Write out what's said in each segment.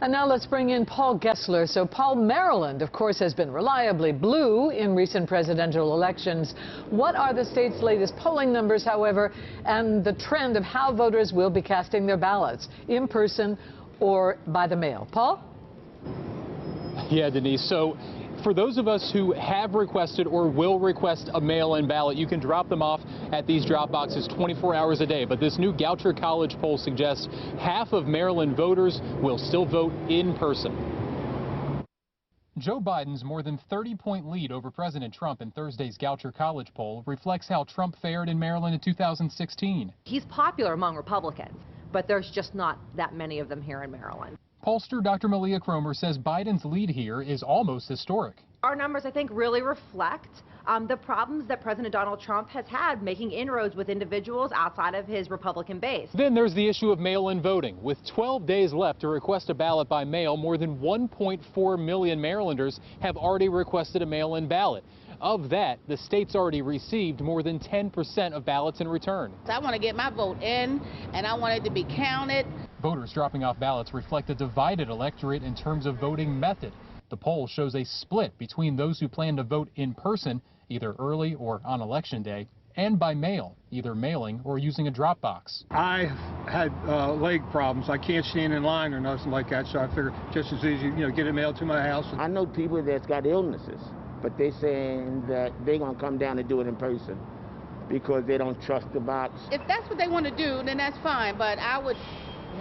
And now let's bring in Paul Gessler. So Paul, Maryland, of course, has been reliably blue in recent presidential elections. What are the state's latest polling numbers, however, and the trend of how voters will be casting their ballots, in person or by the mail? Paul? Yeah, Denise. So for those of us who have requested or will request a mail-in ballot, you can drop them off at these drop boxes 24 hours a day. But this new Goucher College poll suggests half of Maryland voters will still vote in person. Joe Biden's more than 30-point lead over President Trump in Thursday's Goucher College poll reflects how Trump fared in Maryland in 2016. He's popular among Republicans, but there's just not that many of them here in Maryland. Pollster Dr. Malia Cromer says Biden's lead here is almost historic. Our numbers, I think, really reflect the problems that President Donald Trump has had making inroads with individuals outside of his Republican base. Then there's the issue of mail-in voting. With 12 days left to request a ballot by mail, more than 1.4 million Marylanders have already requested a mail-in ballot. Of that, the state's already received more than 10% of ballots in return. I want to get my vote in, and I want it to be counted. Voters dropping off ballots reflect a divided electorate in terms of voting method. The poll shows a split between those who plan to vote in person, either early or on Election Day, and by mail, either mailing or using a drop box. I had leg problems. I can't stand in line or nothing like that, so I figured just as easy, get it mailed to my house. I know people that's got illnesses, but they're saying that they're going to come down and do it in person because they don't trust the box. If that's what they want to do, then that's fine, but I would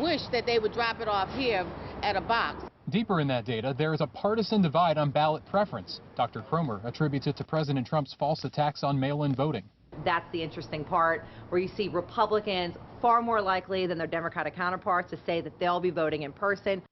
wish that they would drop it off here at a box. Deeper in that data, there is a partisan divide on ballot preference. Dr. Cromer attributes it to President Trump's false attacks on mail-in voting. That's the interesting part, where you see Republicans far more likely than their Democratic counterparts to say that they'll be voting in person.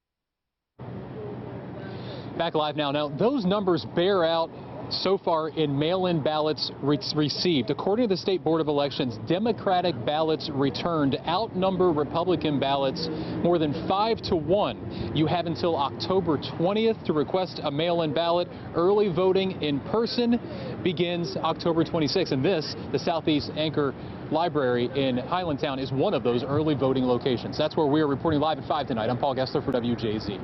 Back live now. Now, those numbers bear out so far in mail-in ballots received. According to the State Board of Elections, Democratic ballots returned outnumber Republican ballots more than 5-1. You have until October 20th to request a mail-in ballot. Early voting in person begins October 26th. And this, the Southeast Anchor Library in Highlandtown, is one of those early voting locations. That's where we are reporting live at 5 tonight. I'm Paul Gessler for WJZ.